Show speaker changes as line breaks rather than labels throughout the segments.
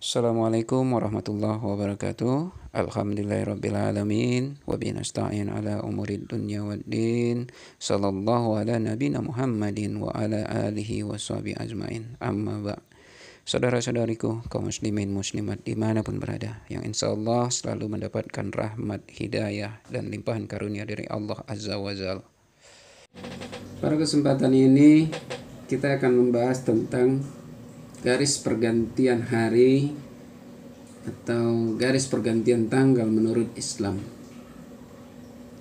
Assalamualaikum warahmatullahi wabarakatuh. Alhamdulillahirrabbilalamin. Wabihi nasta'in ala umurid dunya waddin. Sallallahu ala nabina Muhammadin wa ala alihi wa sahbihi ajmain. Amma ba'. Saudara-saudariku, kaum muslimin muslimat dimanapun berada, yang insya Allah selalu mendapatkan rahmat, hidayah, dan limpahan karunia dari Allah Azza wa Jal. Pada kesempatan ini kita akan membahas tentang garis pergantian hari atau garis pergantian tanggal menurut Islam.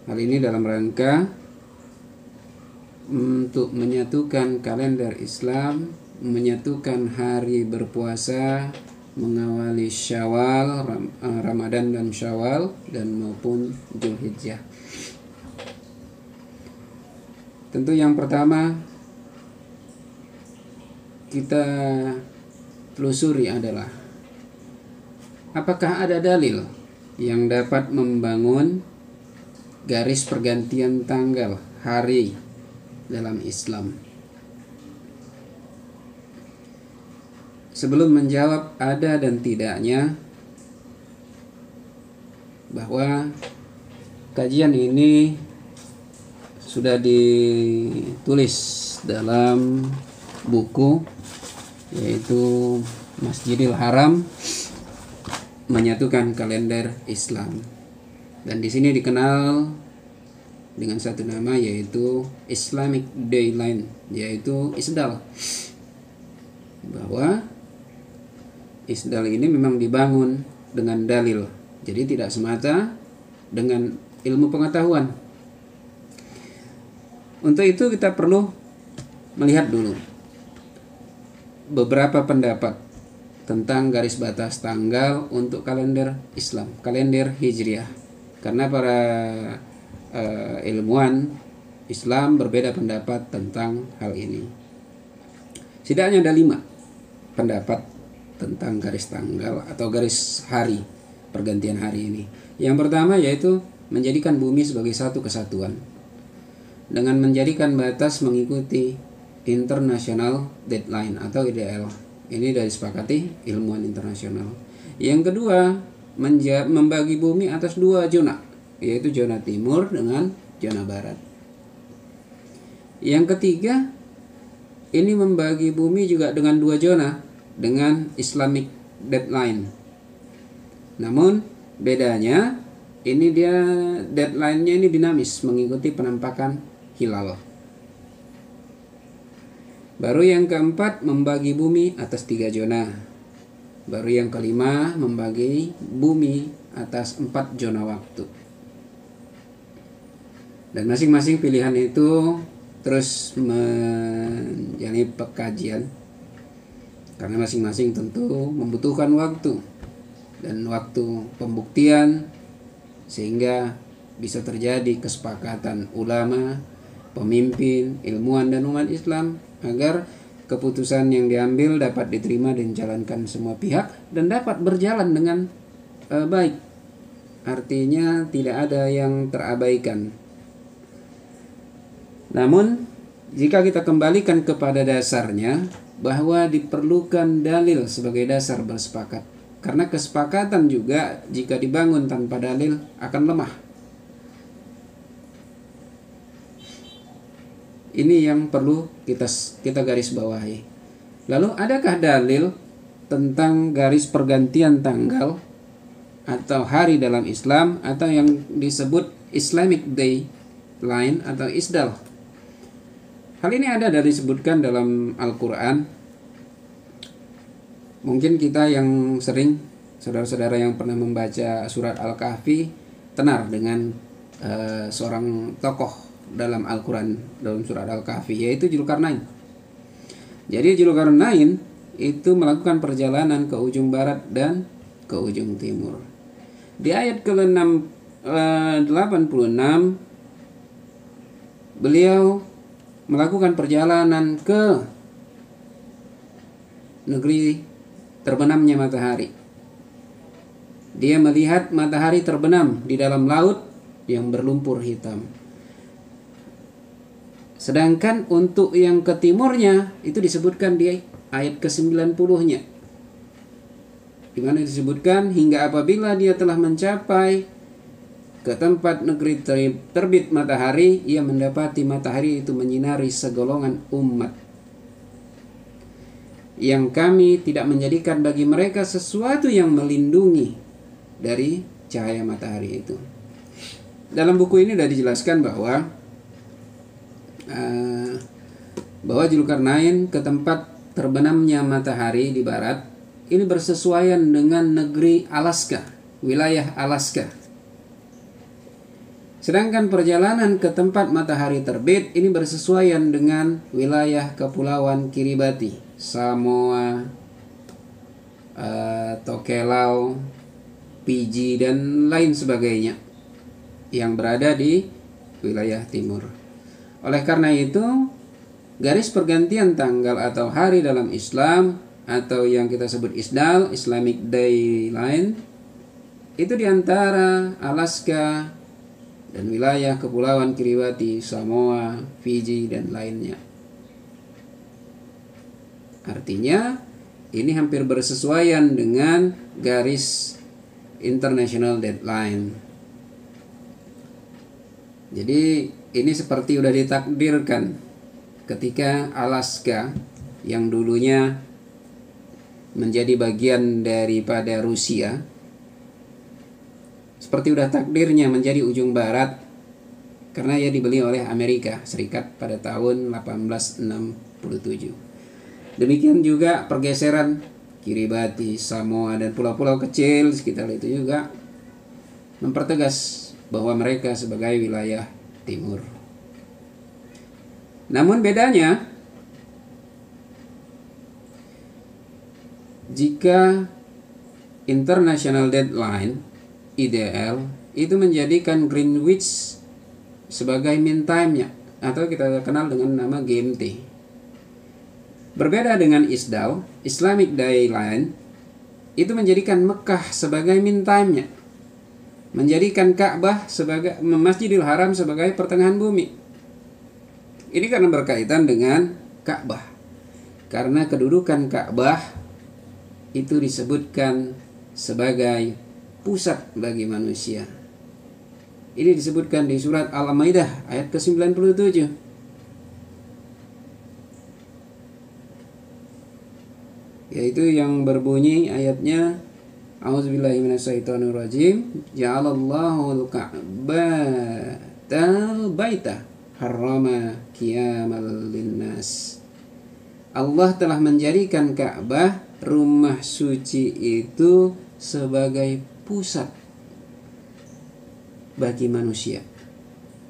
Hal ini dalam rangka untuk menyatukan kalender Islam, menyatukan hari berpuasa, mengawali Syawal, Ramadan dan Syawal, dan maupun Dzulhijjah. Tentu yang pertama kita telusuri adalah apakah ada dalil yang dapat membangun garis pergantian tanggal hari dalam Islam. Sebelum menjawab ada dan tidaknya, bahwa kajian ini sudah ditulis dalam buku, yaitu Masjidil Haram Menyatukan Kalender Islam, dan di sini dikenal dengan satu nama, yaitu Islamic Dayline, yaitu ISDAL. Bahwa ISDAL ini memang dibangun dengan dalil, jadi tidak semata dengan ilmu pengetahuan. Untuk itu kita perlu melihat dulu beberapa pendapat tentang garis batas tanggal untuk kalender Islam, kalender Hijriah. Karena para ilmuwan Islam berbeda pendapat tentang hal ini. Setidaknya ada 5 pendapat tentang garis tanggal atau garis hari, pergantian hari ini. Yang pertama yaitu menjadikan bumi sebagai satu kesatuan dengan menjadikan batas mengikuti International Deadline atau IDL. Ini sudah disepakati ilmuwan internasional. Yang kedua, membagi bumi atas 2 zona, yaitu zona timur dengan zona barat. Yang ketiga, ini membagi bumi juga dengan 2 zona dengan Islamic Deadline. Namun bedanya ini dia deadline-nya ini dinamis mengikuti penampakan hilal. Baru yang keempat membagi bumi atas 3 zona. Baru yang kelima membagi bumi atas 4 zona waktu. Dan masing-masing pilihan itu terus menjalani pengkajian, karena masing-masing tentu membutuhkan waktu dan waktu pembuktian, sehingga bisa terjadi kesepakatan ulama, pemimpin, ilmuwan, dan umat Islam agar keputusan yang diambil dapat diterima dan dijalankan semua pihak dan dapat berjalan dengan baik. Artinya tidak ada yang terabaikan. Namun jika kita kembalikan kepada dasarnya, bahwa diperlukan dalil sebagai dasar bersepakat. Karena kesepakatan juga jika dibangun tanpa dalil akan lemah. Ini yang perlu kita garis bawahi. Lalu adakah dalil tentang garis pergantian tanggal atau hari dalam Islam, atau yang disebut Islamic Dayline atau ISDAL? Hal ini ada disebutkan dalam Al-Quran. Mungkin kita yang sering, saudara-saudara yang pernah membaca surat Al-Kahfi, tenar dengan seorang tokoh dalam Al-Quran, dalam surat Al-Kahfi, yaitu Dzulkarnain. Jadi Dzulkarnain itu melakukan perjalanan ke ujung barat dan ke ujung timur. Di ayat ke-86 beliau melakukan perjalanan ke negeri terbenamnya matahari. Dia melihat matahari terbenam di dalam laut yang berlumpur hitam. Sedangkan untuk yang ke timurnya itu disebutkan di ayat ke-90-nya. di mana disebutkan hingga apabila dia telah mencapai ke tempat negeri terbit matahari, ia mendapati matahari itu menyinari segolongan umat, yang kami tidak menjadikan bagi mereka sesuatu yang melindungi dari cahaya matahari itu. Dalam buku ini sudah dijelaskan bahwa Zulkarnain ke tempat terbenamnya matahari di barat ini bersesuaian dengan negeri Alaska, wilayah Alaska. Sedangkan perjalanan ke tempat matahari terbit ini bersesuaian dengan wilayah Kepulauan Kiribati, Samoa, Tokelau, Fiji, dan lain sebagainya yang berada di wilayah timur. Oleh karena itu, garis pergantian tanggal atau hari dalam Islam atau yang kita sebut ISDAL, Islamic Day Line, itu diantara Alaska dan wilayah Kepulauan Kiribati, Samoa, Fiji, dan lainnya. Artinya ini hampir bersesuaian dengan garis International Deadline. Jadi ini seperti sudah ditakdirkan ketika Alaska yang dulunya menjadi bagian daripada Rusia, seperti udah takdirnya menjadi ujung barat karena ia dibeli oleh Amerika Serikat pada tahun 1867. Demikian juga pergeseran Kiribati, Samoa, dan pulau-pulau kecil sekitar itu juga mempertegas bahwa mereka sebagai wilayah timur. Namun bedanya, jika International Deadline IDL itu menjadikan Greenwich sebagai mean time-nya atau kita kenal dengan nama GMT. Berbeda dengan ISDAL, Islamic Dayline, itu menjadikan Mekah sebagai mean time-nya, menjadikan Ka'bah sebagai Masjidil Haram sebagai pertengahan bumi. Ini karena berkaitan dengan Ka'bah. Karena kedudukan Ka'bah itu disebutkan sebagai pusat bagi manusia. Ini disebutkan di surat Al-Maidah ayat ke-97. Yaitu yang berbunyi ayatnya, A'udzubillahi minasyaitonirrajim, Ja'alallahu al-Ka'batal baita harrama qiyamal linnas. Allah telah menjadikan Ka'bah, rumah suci itu, sebagai pusat bagi manusia,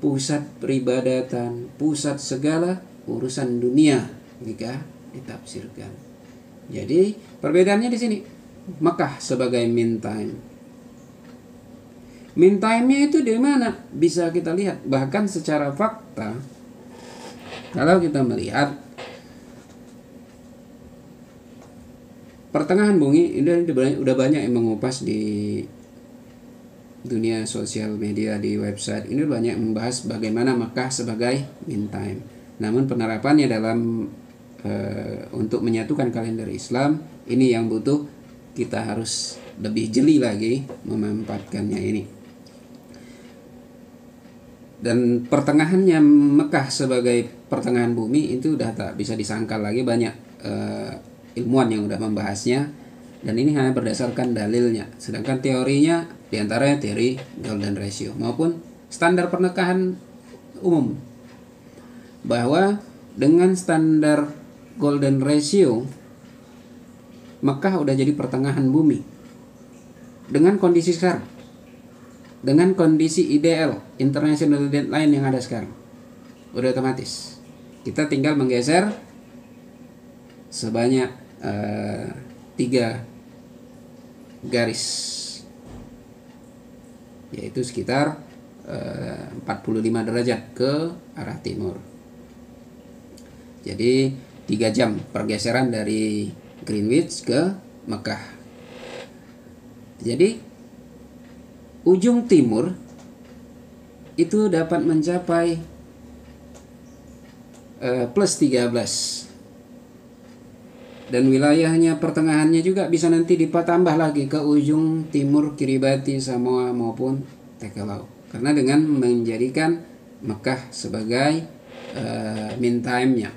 pusat peribadatan, pusat segala urusan dunia jika ditafsirkan. Jadi perbedaannya di sini, Mekah sebagai mean time. Mean time-nya itu di mana? Bisa kita lihat bahkan secara fakta. Kalau kita melihat pertengahan bumi, udah banyak yang mengupas di dunia sosial media, di website. Ini banyak membahas bagaimana Mekah sebagai mean time. Namun penerapannya dalam untuk menyatukan kalender Islam, ini yang butuh kita harus lebih jeli lagi memanfaatkannya ini. Dan pertengahannya Mekah sebagai pertengahan bumi itu udah tak bisa disangkal lagi. Banyak ilmuwan yang udah membahasnya, dan ini hanya berdasarkan dalilnya. Sedangkan teorinya diantaranya teori golden ratio maupun standar pernikahan umum, bahwa dengan standar golden ratio Mekah udah jadi pertengahan bumi dengan kondisi sekarang, dengan kondisi ideal International Deadline yang ada sekarang. Udah otomatis kita tinggal menggeser sebanyak 3 garis, yaitu sekitar 45 derajat ke arah timur. Jadi 3 jam pergeseran dari Greenwich ke Mekah. Jadi ujung timur itu dapat mencapai plus 13. Dan wilayahnya pertengahannya juga bisa nanti ditambah lagi ke ujung timur Kiribati, Samoa maupun Tekalau. Karena dengan menjadikan Mekah sebagai mean time-nya.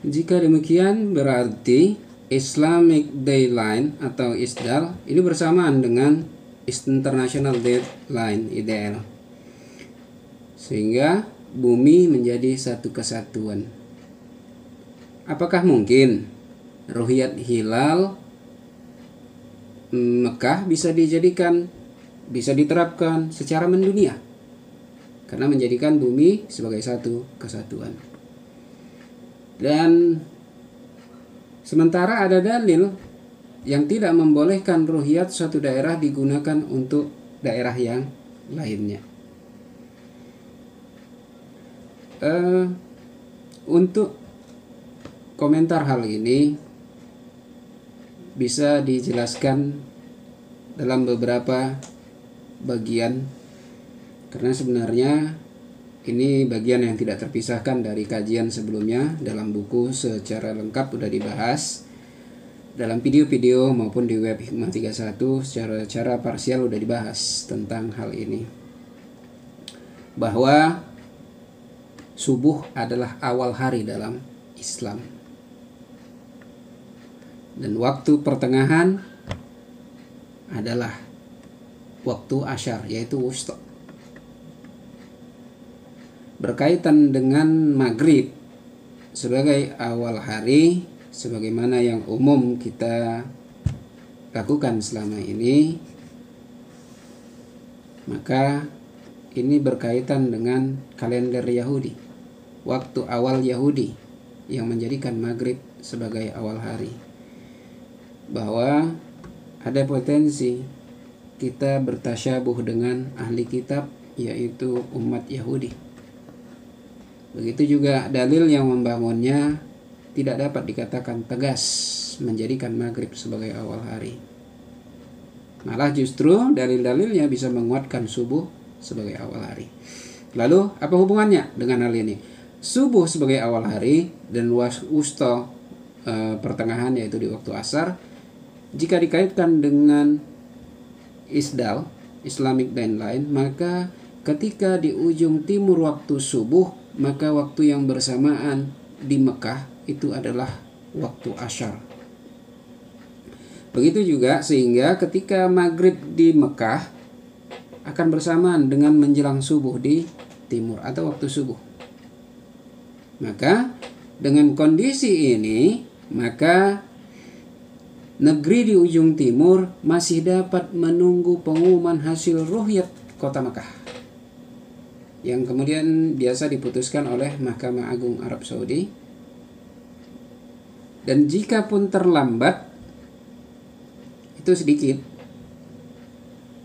Jika demikian berarti Islamic Dayline atau ISDAL ini bersamaan dengan International Dayline IDL. Sehingga bumi menjadi satu kesatuan. Apakah mungkin ruhyat hilal Mekah bisa diterapkan secara mendunia? Karena menjadikan bumi sebagai satu kesatuan. Dan sementara ada dalil yang tidak membolehkan ruhyat suatu daerah digunakan untuk daerah yang lainnya. Untuk komentar hal ini bisa dijelaskan dalam beberapa bagian, karena sebenarnya ini bagian yang tidak terpisahkan dari kajian sebelumnya. Dalam buku secara lengkap sudah dibahas, dalam video-video maupun di web Hikmah 31 secara parsial sudah dibahas tentang hal ini, bahwa subuh adalah awal hari dalam Islam, dan waktu pertengahan adalah waktu asyar, yaitu wusta. Berkaitan dengan maghrib sebagai awal hari, sebagaimana yang umum kita lakukan selama ini, maka ini berkaitan dengan kalender Yahudi, waktu awal Yahudi yang menjadikan maghrib sebagai awal hari, bahwa ada potensi kita bertasyabuh dengan ahli kitab, yaitu umat Yahudi. Begitu juga dalil yang membangunnya tidak dapat dikatakan tegas menjadikan maghrib sebagai awal hari. Malah justru dalil-dalilnya bisa menguatkan subuh sebagai awal hari. Lalu apa hubungannya dengan hal ini? Subuh sebagai awal hari dan wusta pertengahan, yaitu di waktu asar, jika dikaitkan dengan ISDAL, Islamic Dayline, maka ketika di ujung timur waktu subuh, maka waktu yang bersamaan di Mekah itu adalah waktu asyar. Begitu juga sehingga ketika maghrib di Mekah akan bersamaan dengan menjelang subuh di timur atau waktu subuh. Maka dengan kondisi ini, maka negeri di ujung timur masih dapat menunggu pengumuman hasil ruhyat kota Mekah, yang kemudian biasa diputuskan oleh Mahkamah Agung Arab Saudi. Dan jika pun terlambat, itu sedikit,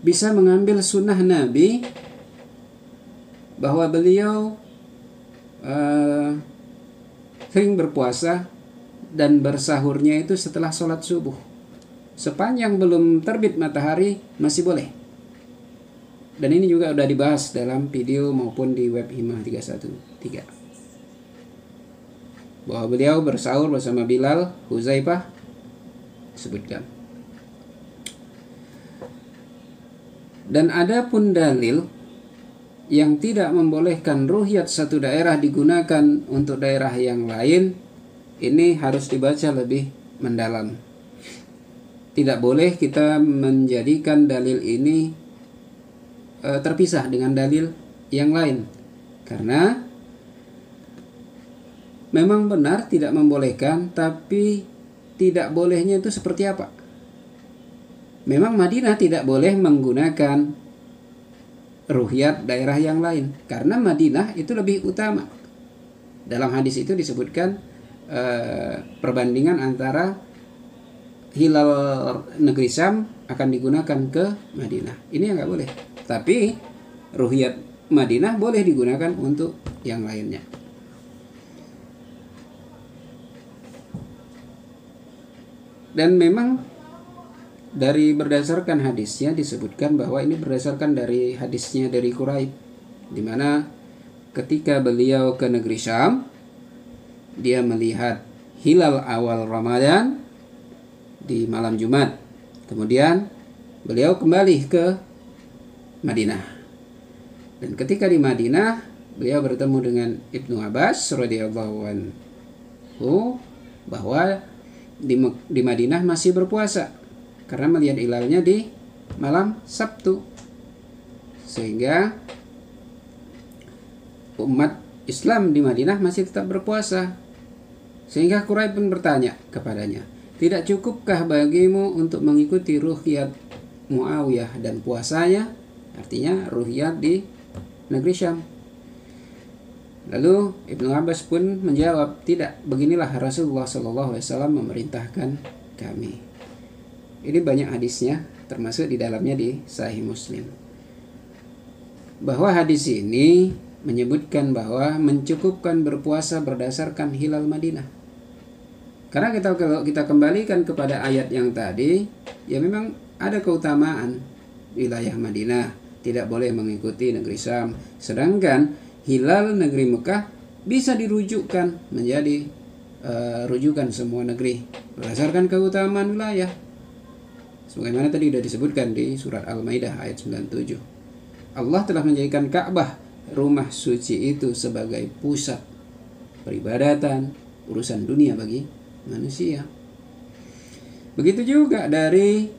bisa mengambil sunnah Nabi bahwa beliau sering berpuasa dan bersahurnya itu setelah sholat subuh. Sepanjang belum terbit matahari masih boleh. Dan ini juga sudah dibahas dalam video maupun di web Hikmah 313. Bahwa beliau bersahur bersama Bilal, Huzaifah disebutkan. Dan ada pun dalil yang tidak membolehkan ruhyat satu daerah digunakan untuk daerah yang lain, ini harus dibaca lebih mendalam. Tidak boleh kita menjadikan dalil ini terpisah dengan dalil yang lain, karena memang benar tidak membolehkan, tapi tidak bolehnya itu seperti apa? Memang Madinah tidak boleh menggunakan ruhyat daerah yang lain, karena Madinah itu lebih utama. Dalam hadis itu disebutkan perbandingan antara hilal negeri Syam akan digunakan ke Madinah. Ini yang nggak boleh. Tapi ruhyat Madinah boleh digunakan untuk yang lainnya. Dan memang dari berdasarkan hadisnya disebutkan bahwa ini berdasarkan dari hadisnya dari Quraib, di mana ketika beliau ke negeri Syam, dia melihat hilal awal Ramadan di malam Jumat. Kemudian beliau kembali ke Madinah. Dan ketika di Madinah, beliau bertemu dengan Ibnu Abbas radhiyallahu anhu bahwa di Madinah masih berpuasa karena melihat hilalnya di malam Sabtu. Sehingga umat Islam di Madinah masih tetap berpuasa. Sehingga Quraisy pun bertanya kepadanya, "Tidak cukupkah bagimu untuk mengikuti ruhyat Muawiyah dan puasanya?" Artinya ruhyat di negeri Syam. Lalu Ibnu Abbas pun menjawab, "Tidak, beginilah Rasulullah SAW memerintahkan kami." Ini banyak hadisnya, termasuk di dalamnya di Sahih Muslim. Bahwa hadis ini menyebutkan bahwa mencukupkan berpuasa berdasarkan hilal Madinah. Karena kalau kita kembalikan kepada ayat yang tadi, ya memang ada keutamaan wilayah Madinah, tidak boleh mengikuti negeri Syam. Sedangkan hilal negeri Mekah bisa dirujukkan menjadi rujukan semua negeri berdasarkan keutamaan wilayah. Sebagaimana tadi sudah disebutkan di surat Al-Maidah ayat 97. Allah telah menjadikan Ka'bah, rumah suci itu, sebagai pusat peribadatan, urusan dunia bagi manusia. Begitu juga dari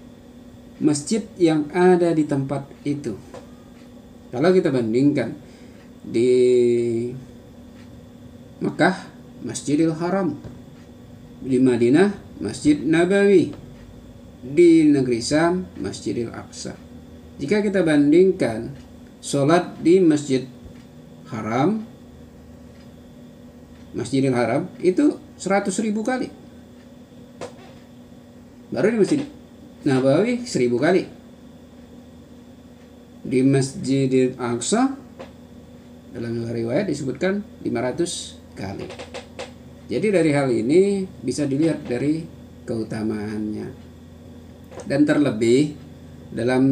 masjid yang ada di tempat itu. Kalau kita bandingkan di Mekah, Masjidil Haram, di Madinah, Masjid Nabawi, di negeri Syam, Masjidil Aqsa. Jika kita bandingkan sholat di Masjid Haram, Masjidil Haram itu 100.000 kali. Baru di Masjid Nabawi 1000 kali. Di Masjidil Aqsa dalam riwayat disebutkan 500 kali. Jadi dari hal ini bisa dilihat dari keutamaannya. Dan terlebih dalam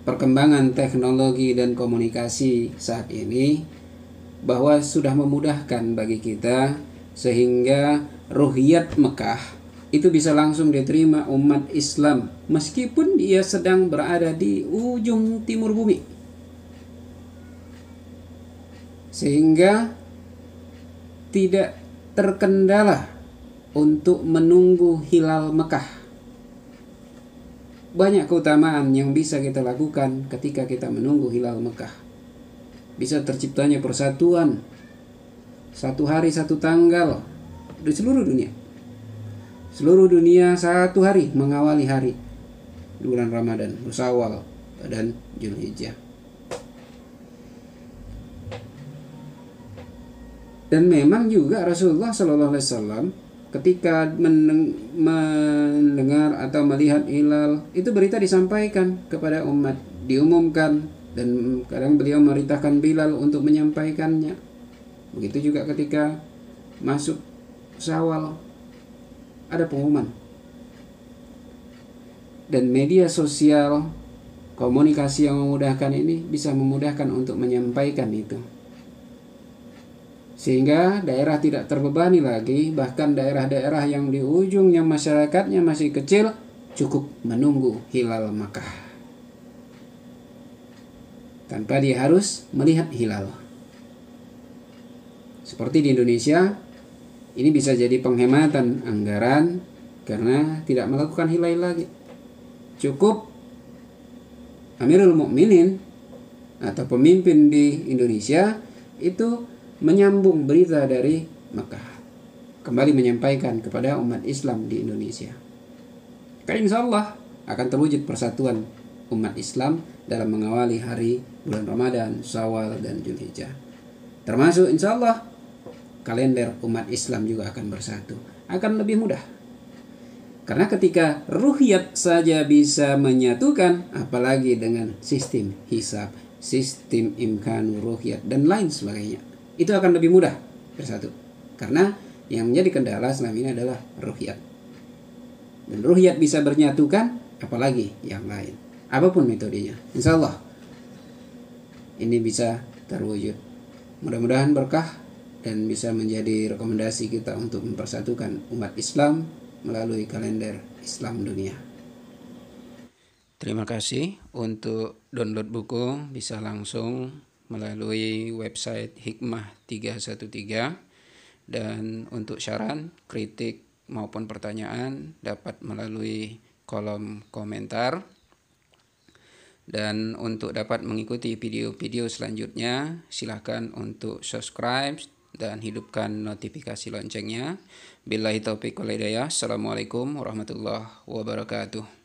perkembangan teknologi dan komunikasi saat ini, bahwa sudah memudahkan bagi kita sehingga ruhyat Mekah itu bisa langsung diterima umat Islam meskipun dia sedang berada di ujung timur bumi. Sehingga tidak terkendala untuk menunggu hilal Mekah. Banyak keutamaan yang bisa kita lakukan ketika kita menunggu hilal Mekah. Bisa terciptanya persatuan, satu hari satu tanggal di seluruh dunia. Seluruh dunia satu hari mengawali hari di bulan Ramadan, Syawal dan Zulhijjah. Dan memang juga Rasulullah SAW ketika mendengar atau melihat hilal, itu berita disampaikan kepada umat, diumumkan, dan kadang beliau memerintahkan Bilal untuk menyampaikannya. Begitu juga ketika masuk Syawal, ada pengumuman. Dan media sosial, komunikasi yang memudahkan ini bisa memudahkan untuk menyampaikan itu. Sehingga daerah tidak terbebani lagi, bahkan daerah-daerah yang di ujungnya masyarakatnya masih kecil, cukup menunggu hilal Makkah tanpa dia harus melihat hilal. Seperti di Indonesia, ini bisa jadi penghematan anggaran karena tidak melakukan hilal lagi. Cukup Amirul Mukminin atau pemimpin di Indonesia itu menyambung berita dari Mekah, kembali menyampaikan kepada umat Islam di Indonesia. Maka insya Allah akan terwujud persatuan umat Islam dalam mengawali hari bulan Ramadan, Syawal dan Zulhijjah. Termasuk insya Allah kalender umat Islam juga akan bersatu, akan lebih mudah. Karena ketika ruhyat saja bisa menyatukan, apalagi dengan sistem hisab, sistem imkanu ruhyat dan lain sebagainya, itu akan lebih mudah bersatu. Karena yang menjadi kendala selama ini adalah ruhyat. Dan ruhyat bisa bernyatukan, apalagi yang lain. Apapun metodenya, insya Allah ini bisa terwujud. Mudah-mudahan berkah dan bisa menjadi rekomendasi kita untuk mempersatukan umat Islam melalui kalender Islam dunia. Terima kasih. Untuk download buku bisa langsung melalui website Hikmah 313, dan untuk saran, kritik maupun pertanyaan dapat melalui kolom komentar. Dan untuk dapat mengikuti video-video selanjutnya, silakan untuk subscribe dan hidupkan notifikasi loncengnya. Billahi taufiq wal hidayah. Assalamualaikum warahmatullahi wabarakatuh.